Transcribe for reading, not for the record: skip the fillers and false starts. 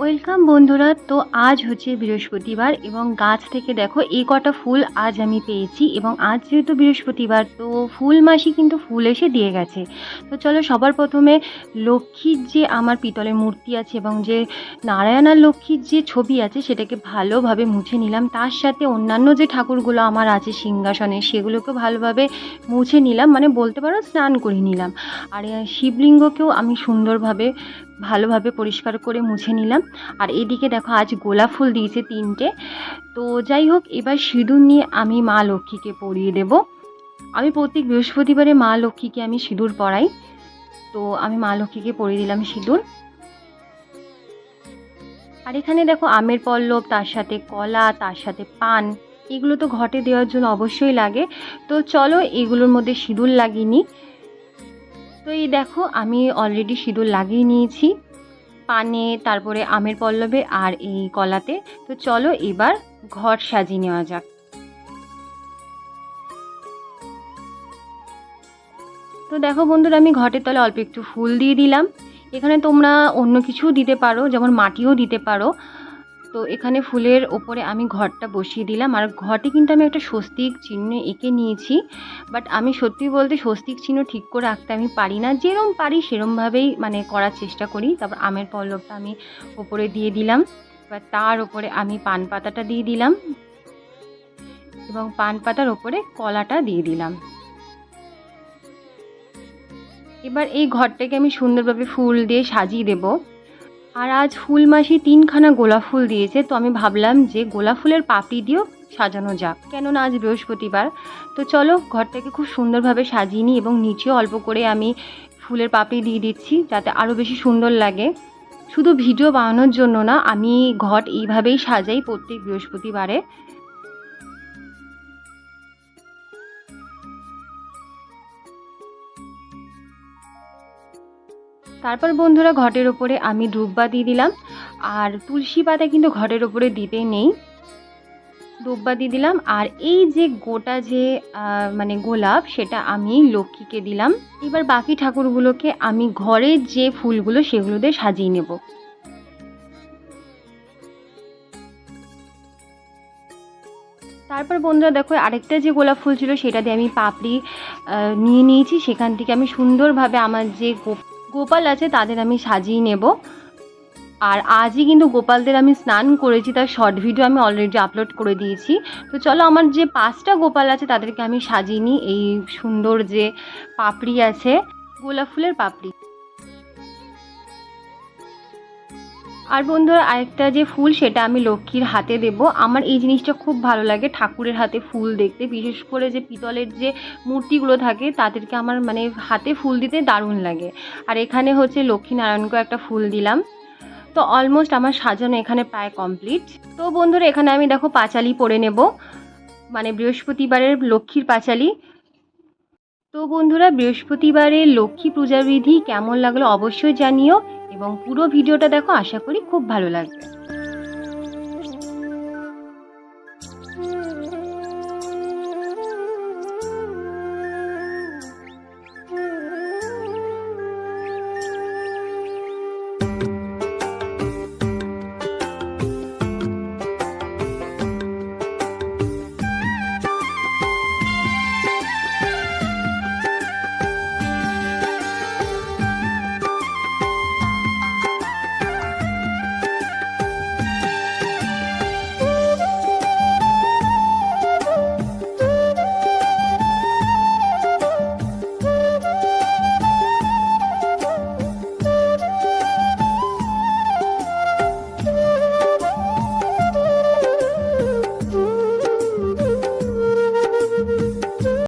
Welcome বন্ধুরা। তো আজ হচ্ছে বৃহস্পতিবার এবং গাছ থেকে দেখো এই কটা ফুল আজ আমি পেয়েছি এবং আজ যেহেতু বৃহস্পতিবার তো ফুল মাসি কিন্তু ফুল এসে দিয়ে গেছে। তো চলো সবার প্রথমে লক্ষ্মীর যে আমার পিতলের মূর্তি আছে এবং যে নারায়ণ আর লক্ষ্মীর যে ছবি আছে সেটাকে ভালোভাবে মুছে নিলাম। তার সাথে অন্যান্য যে ঠাকুরগুলো আমার আছে সিংহাসনে সেগুলোকে ভালোভাবে মুছে নিলাম, মানে বলতে পারো স্নান করে নিলাম। আর শিবলিঙ্গকেও আমি সুন্দরভাবে ভালোভাবে পরিষ্কার করে মুছে নিলাম। আর এদিকে দেখো আজ গোলাপ ফুল দিয়েছে 3টে। তো যাই হোক, এবার সিঁদুর নিয়ে আমি মা লক্ষ্মীকে পরিয়ে দেব। আমি প্রত্যেক বৃহস্পতিবারে মা লক্ষ্মীকে আমি সিঁদুর পরাই। তো আমি মা লক্ষ্মীকে পরিয়ে দিলাম সিঁদুর। আর এখানে দেখো আমের পল্লব, তার সাথে কলা, তার সাথে পান, এগুলো তো ঘটে দেওয়ার জন্য অবশ্যই লাগে। তো চলো এগুলোর মধ্যে সিঁদুর লাগিয়ে নিই। তো এই দেখো আমি অলরেডি সিঁদুর লাগিয়ে নিয়েছি পানে, তারপরে আমের পল্লবে আর এই কলাতে। তো চলো এবার ঘর সাজিয়ে নেওয়া যাক। তো দেখো বন্ধুরা, আমি ঘটের তলে অল্প একটু ফুল দিয়ে দিলাম। এখানে তোমরা অন্য কিছুও দিতে পারো, যেমন মাটিও দিতে পারো। তো এখানে ফুলের ওপরে আমি ঘরটা বসিয়ে দিলাম। আর ঘটে কিন্তু আমি একটা স্বস্তিক চিহ্ন এঁকে নিয়েছি, বাট আমি সত্যি বলতে স্বস্তিক চিহ্ন ঠিক করে আঁকতে আমি পারি না, যেরম পারি সেরমভাবেই মানে করার চেষ্টা করি। তারপর আমের পল্লবটা আমি ওপরে দিয়ে দিলাম। এবার তার ওপরে আমি পান পাতাটা দিয়ে দিলাম এবং পান পাতার ওপরে কলাটা দিয়ে দিলাম। এবার এই ঘরটাকে আমি সুন্দরভাবে ফুল দিয়ে সাজিয়ে দেব। আর আজ ফুল মাসি 3খানা গোলাপ ফুল দিয়েছে, তো আমি ভাবলাম যে গোলাপ ফুলের পাপড়ি দিয়েও সাজানো যাক, কেননা আজ বৃহস্পতিবার। তো চলো ঘরটাকে খুব সুন্দরভাবে সাজিয়ে নিই এবং নিচেও অল্প করে আমি ফুলের পাপড়ি দিয়ে দিচ্ছি যাতে আরও বেশি সুন্দর লাগে। শুধু ভিডিও বানানোর জন্য না, আমি ঘট এইভাবেই সাজাই প্রত্যেক বৃহস্পতিবারে। তারপর বন্ধুরা ঘটের ওপরে আমি ধূপবাতি দিয়ে দিলাম। আর তুলসী পাতা কিন্তু ঘটের ওপরে দিতে নেই, ধূপবাতি দিলাম। আর এই যে গোটা যে মানে গোলাপ, সেটা আমি লক্ষ্মীকে দিলাম। এবার বাকি ঠাকুরগুলোকে আমি ঘরের যে ফুলগুলো সেগুলো দিয়ে সাজিয়ে নেব। তারপর বন্ধুরা দেখো আরেকটা যে গোলাপ ফুল ছিল সেটা দিয়ে আমি পাপড়ি নিয়ে নিয়েছি। সেখান থেকে আমি সুন্দরভাবে আমার যে গোপাল আছে তাদের আমি সাজিয়ে নেব। আর আজই কিন্তু গোপালদের আমি স্নান করেছি, তার শর্ট ভিডিও আমি অলরেডি আপলোড করে দিয়েছি। তো চলো আমার যে 5টা গোপাল আছে তাদেরকে আমি সাজিয়ে নিই এই সুন্দর যে পাপড়ি আছে, গোলাপ ফুলের পাপড়ি। আর বন্ধুরা আরেকটা যে ফুল সেটা আমি লক্ষ্মীর হাতে দেব। আমার এই জিনিসটা খুব ভালো লাগে, ঠাকুরের হাতে ফুল দেখতে, বিশেষ করে যে পিতলের যে মূর্তিগুলো থাকে তাদেরকে আমার মানে হাতে ফুল দিতে দারুণ লাগে। আর এখানে হচ্ছে লক্ষ্মীনারায়ণকেও একটা ফুল দিলাম। তো অলমোস্ট আমার সাজানো এখানে প্রায় কমপ্লিট। তো বন্ধুরা এখানে আমি দেখো পাঁচালি পরে নেব, মানে বৃহস্পতিবারের লক্ষ্মীর পাঁচালি। তো বন্ধুরা বৃহস্পতিবারের লক্ষ্মী পূজার বিধি কেমন লাগলো অবশ্যই জানিও এবং পুরো ভিডিওটা দেখো, আশা করি খুব ভালো লাগবে।